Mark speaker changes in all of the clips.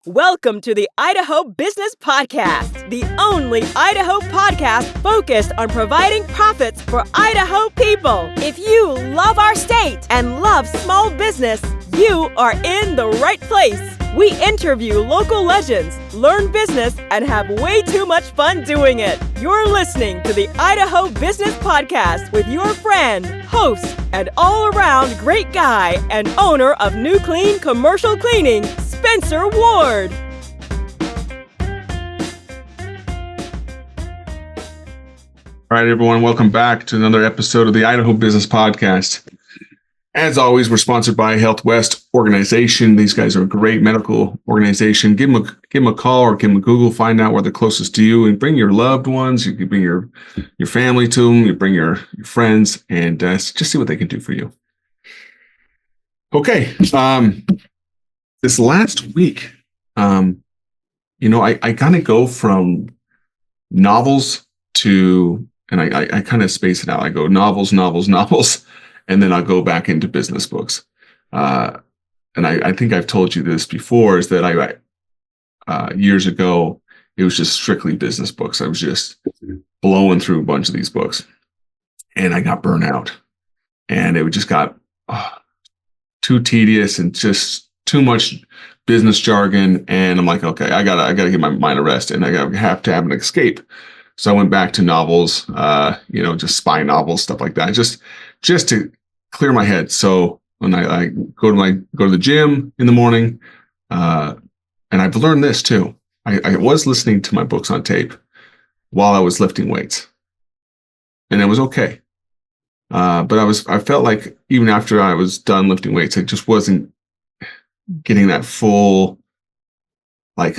Speaker 1: Welcome to the Idaho Business Podcast, the only Idaho podcast focused on providing profits for Idaho people. If you love our state and love small business, you are in the right place. We interview local legends, learn business, and have way too much fun doing it. You're listening to the Idaho Business Podcast with your friend, host, and all-around great guy and owner of New Clean Commercial Cleaning, Spencer Ward.
Speaker 2: All right, everyone, welcome back to another episode of the Idaho Business Podcast. As always, we're sponsored by Health West organization. These guys are a great medical organization. Give them a call or give them a Google, find out where they're closest to you, and bring your loved ones. You can bring your family to them. You bring your friends, and just see what they can do for you. Okay, this last week, I kind of go from novels to, and I kind of space it out. I go novels, and then I'll go back into business books. And I think I've told you this before, is that I years ago, it was just strictly business books. I was just blowing through a bunch of these books, and I got burnt out, and it just got too tedious and just too much business jargon. And I'm like, okay, I gotta give my mind a rest, and I have to have an escape. So I went back to novels, just spy novels, stuff like that, just to clear my head. So when I go to the gym in the morning, and I've learned this too. I was listening to my books on tape while I was lifting weights, and it was okay. But I felt like even after I was done lifting weights, I just wasn't getting that full, I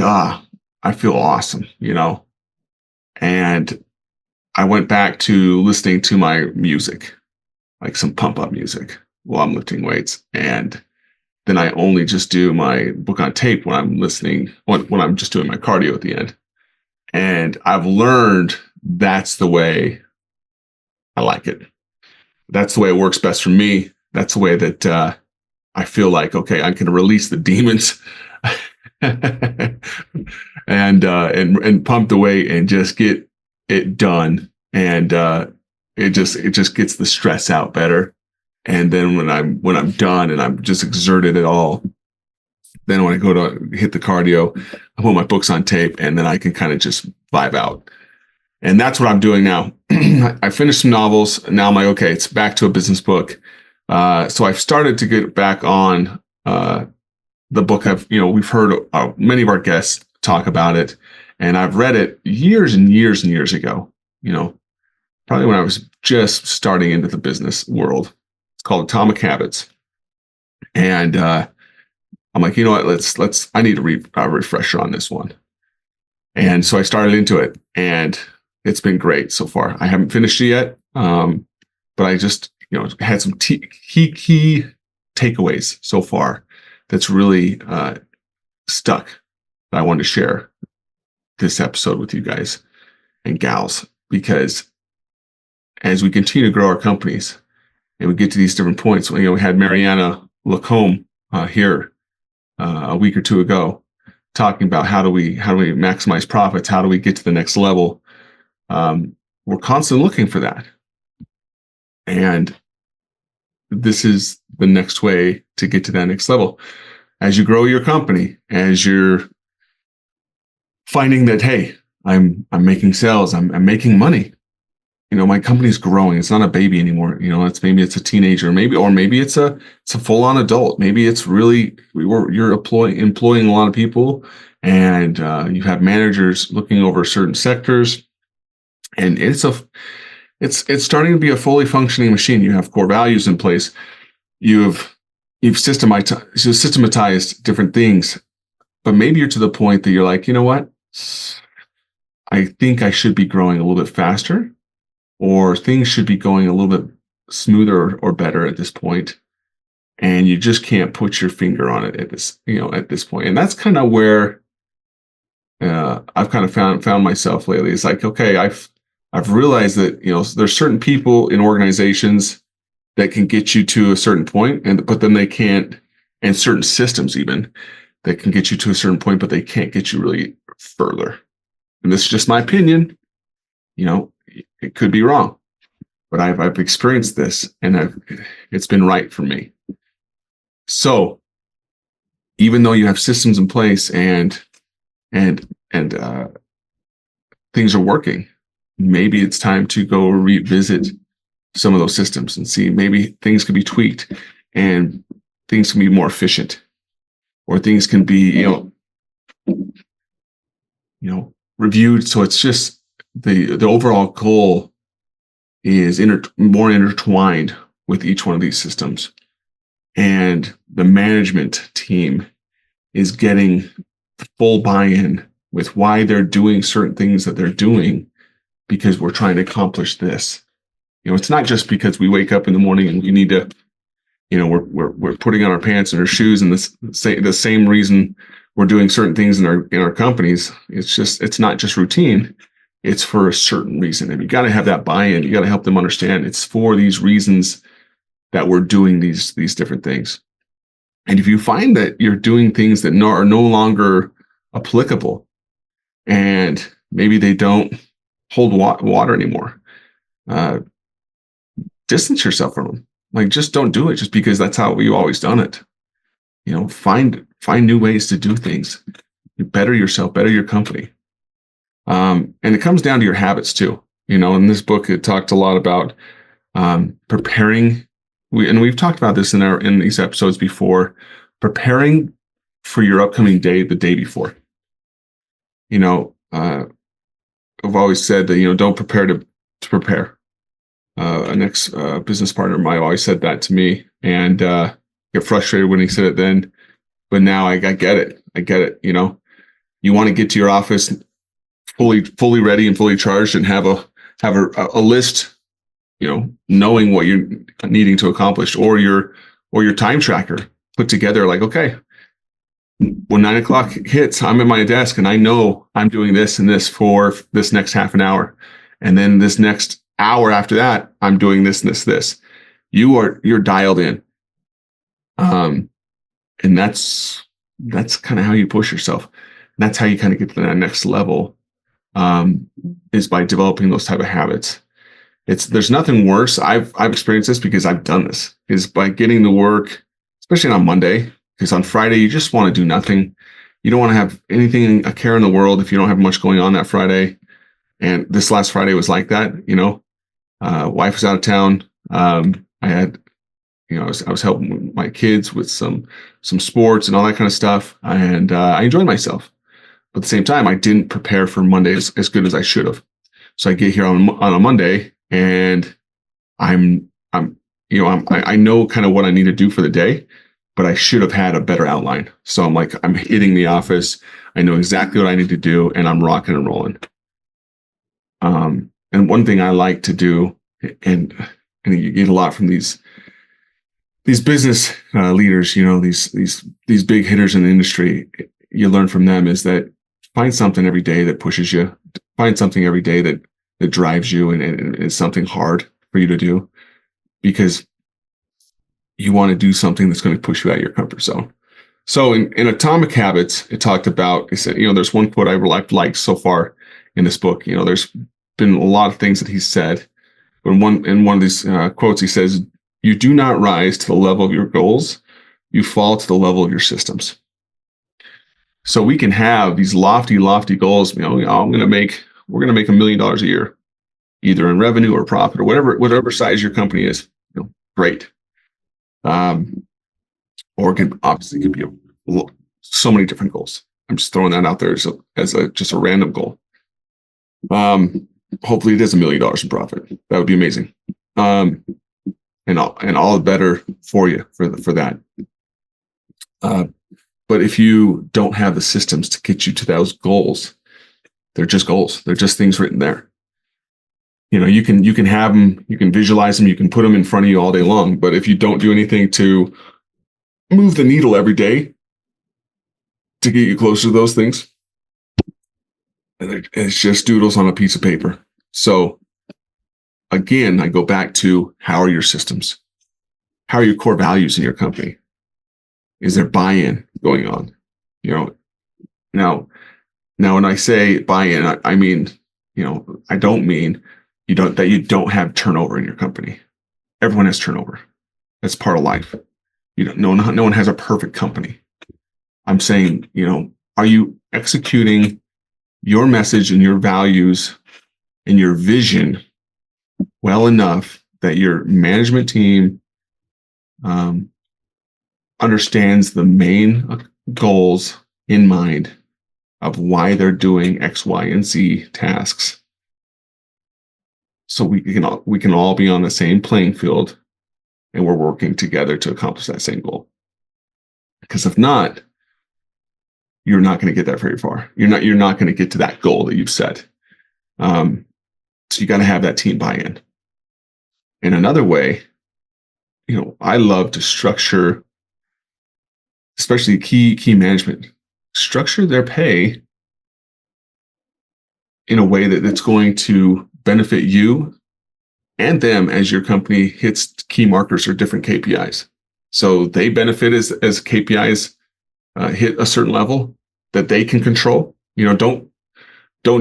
Speaker 2: feel awesome, And I went back to listening to my music, like some pump up music while I'm lifting weights. And then I only just do my book on tape when I'm listening, when I'm just doing my cardio at the end. And I've learned that's the way I like it. That's the way it works best for me. That's the way that I feel like, okay, I can release the demons and pump the weight and just get it done. And it just gets the stress out better. And then when I'm done and I'm just exerted it all, then when I go to hit the cardio, I put my books on tape, and then I can kind of just vibe out. And that's what I'm doing now. I finished some novels. And now I'm like, okay, it's back to a business book. So I've started to get back on the book. We've heard many of our guests talk about it, and I've read it years and years and years ago, probably when I was just starting into the business world. It's called Atomic Habits. And I'm like, you know what, I need a refresher on this one. And so I started into it, and it's been great so far. I haven't finished it yet, but I just, had some key takeaways so far that's really stuck that I wanted to share this episode with you guys and gals, because as we continue to grow our companies and we get to these different points, we had Mariana Lacombe here a week or two ago talking about how do we maximize profits, how do we get to the next level. We're constantly looking for that. And this is the next way to get to that next level. As you grow your company, as you're finding that, hey, I'm making sales, I'm making money. My company's growing. It's not a baby anymore. Maybe it's a teenager, or maybe it's a full-on adult. Maybe it's really you're employing a lot of people, and you have managers looking over certain sectors, and it's starting to be a fully functioning machine. You have core values in place. You've systematized different things, but maybe you're to the point that you're like, you know what? I think I should be growing a little bit faster, or things should be going a little bit smoother or better at this point, and you just can't put your finger on it at this point. And that's kind of where I've kind of found myself lately. It's like, okay, I've realized that there's certain people in organizations that can get you to a certain point, but then they can't, and certain systems even that can get you to a certain point, but they can't get you really further. And this is just my opinion. It could be wrong, but I've experienced this, and it's been right for me. So even though you have systems in place and things are working, maybe it's time to go revisit some of those systems and see maybe things could be tweaked and things can be more efficient, or things can be reviewed. So it's just the overall goal is more intertwined with each one of these systems, and the management team is getting full buy-in with why they're doing certain things that they're doing, because we're trying to accomplish this. It's not just because we wake up in the morning and we need to, we're putting on our pants and our shoes, and the same reason we're doing certain things in our companies. It's not just routine. It's for a certain reason, and you got to have that buy-in. You got to help them understand it's for these reasons that we're doing these different things. And if you find that you're doing things that are no longer applicable, and maybe they don't hold water anymore, distance yourself from them. Like, just don't do it just because that's how we've always done it. Find new ways to do things. You better yourself, better your company. And it comes down to your habits too. In this book, it talked a lot about preparing. We've talked about this in these episodes before. Preparing for your upcoming day the day before. I've always said that don't prepare to prepare. An ex business partner of mine always said that to me, and get frustrated when he said it then. But now I get it. I get it. You want to get to your office fully ready and fully charged, and have a list, knowing what you're needing to accomplish, or your time tracker put together. Like, okay, when 9 o'clock hits, I'm at my desk and I know I'm doing this and this for this next half an hour, and then this next hour after that, I'm doing this and this. You're dialed in, and that's kind of how you push yourself. And that's how you kind of get to that next level. Is by developing those type of habits. There's nothing worse. I've experienced this because I've done this, is by getting to work, especially on Monday, because on Friday you just want to do nothing. You don't want to have anything, a care in the world, if you don't have much going on that Friday. And this last Friday was like that. Wife was out of town. I had, I was helping my kids with some sports and all that kind of stuff, and I enjoyed myself. But at the same time, I didn't prepare for Monday as good as I should have. So I get here on a Monday, and I know kind of what I need to do for the day, but I should have had a better outline. So I'm hitting the office. I know exactly what I need to do, and I'm rocking and rolling. And one thing I like to do, and you get a lot from these business leaders, these big hitters in the industry, you learn from them, is that find something every day that pushes you. Find something every day that drives you, and is something hard for you to do, because you want to do something that's going to push you out of your comfort zone. So in Atomic Habits, it said, there's one quote I've liked so far in this book. There's been a lot of things that he said, but in one of these quotes, he says, "You do not rise to the level of your goals. You fall to the level of your systems." So we can have these lofty goals. We're going to make $1 million a year, either in revenue or profit, or whatever size your company is. Great. Or it could be so many different goals. I'm just throwing that out there as just a random goal. Hopefully it is $1 million in profit. That would be amazing. And all the better for you for that. But if you don't have the systems to get you to those goals, they're just goals. They're just things written there. You can have them, you can visualize them, you can put them in front of you all day long. But if you don't do anything to move the needle every day to get you closer to those things, it's just doodles on a piece of paper. So again, I go back to, how are your systems? How are your core values in your company? Is there buy-in going on? You know, now when I say buy-in, I mean, I don't mean you don't have turnover in your company. Everyone has turnover. That's part of life. No one has a perfect company. I'm saying, are you executing your message and your values and your vision well enough that your management team understands the main goals in mind of why they're doing X, Y, and Z tasks, so we can all be on the same playing field, and we're working together to accomplish that same goal. Because if not, you're not going to get that very far. You're not going to get to that goal that you've set. So you got to have that team buy-in. In another way, I love to structure, especially key management, structure their pay in a way that it's going to benefit you and them as your company hits key markers or different KPIs. So they benefit as KPIs hit a certain level that they can control. Don't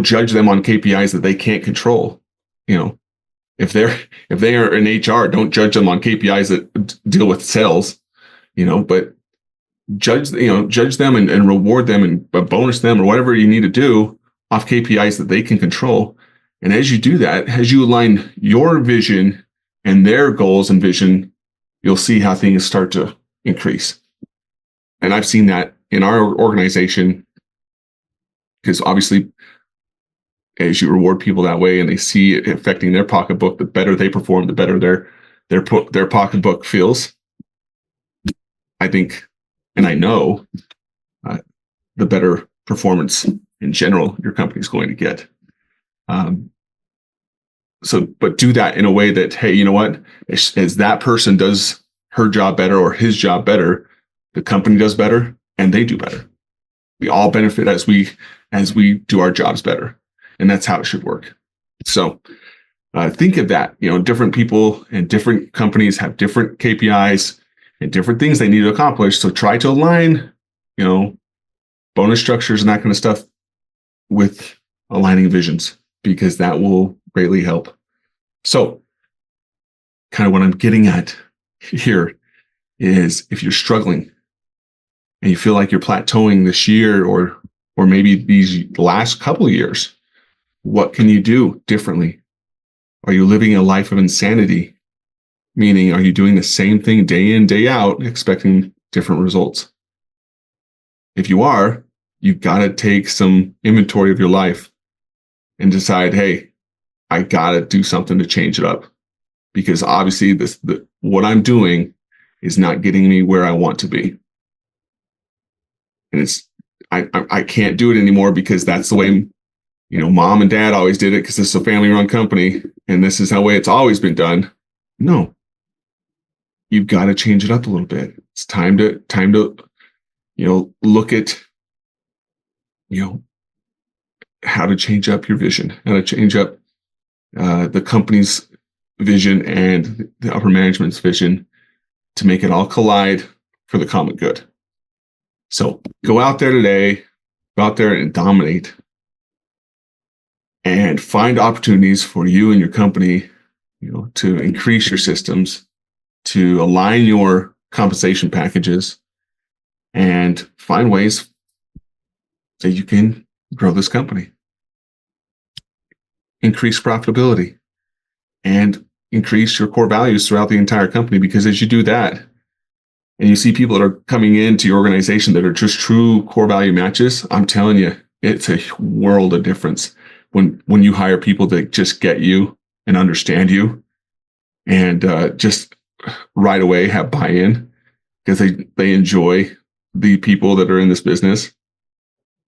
Speaker 2: judge them on KPIs that they can't control. If they are in HR, don't judge them on KPIs that deal with sales. But judge them and reward them and bonus them or whatever you need to do off KPIs that they can control. And as you do that, as you align your vision and their goals and vision, you'll see how things start to increase. And I've seen that in our organization, because obviously, as you reward people that way and they see it affecting their pocketbook, the better they perform, the better their pocketbook feels. I think, and I know, the better performance in general your company is going to get. But do that in a way that, hey, you know what? As that person does her job better or his job better, the company does better and they do better. We all benefit as we do our jobs better. And that's how it should work. So think of that. Different people and different companies have different KPIs and different things they need to accomplish. So try to align, bonus structures and that kind of stuff with aligning visions, because that will greatly help. So kind of what I'm getting at here is, if you're struggling and you feel like you're plateauing this year or maybe these last couple of years, what can you do differently? Are you living a life of insanity? Meaning, are you doing the same thing day in, day out, expecting different results? If you are, you've got to take some inventory of your life and decide, hey, I got to do something to change it up, because obviously what I'm doing is not getting me where I want to be. And I can't do it anymore because that's the way, mom and dad always did it, because this is a family-run company and this is the way it's always been done. No, you've got to change it up a little bit. It's time to look at how to change up your vision, how to change up the company's vision and the upper management's vision to make it all collide for the common good. So go out there today, go out there and dominate, and find opportunities for you and your company, to increase your systems, to align your compensation packages, and find ways that you can grow this company, increase profitability, and increase your core values throughout the entire company. Because as you do that, and you see people that are coming into your organization that are just true core value matches, I'm telling you, it's a world of difference when you hire people that just get you and understand you, and just right away have buy-in, because they enjoy the people that are in this business,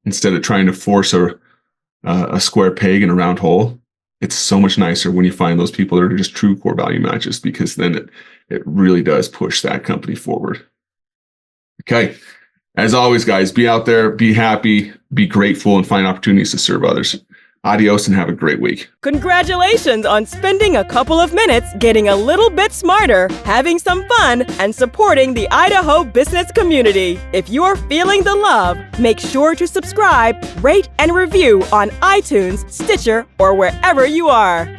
Speaker 2: instead of trying to force a square peg in a round hole. It's so much nicer when you find those people that are just true core value matches, because then it really does push that company forward. Okay. As always, guys, be out there, be happy, be grateful, and find opportunities to serve others. Adios and have a great week.
Speaker 1: Congratulations on spending a couple of minutes getting a little bit smarter, having some fun, and supporting the Idaho business community. If you're feeling the love, make sure to subscribe, rate, and review on iTunes, Stitcher, or wherever you are.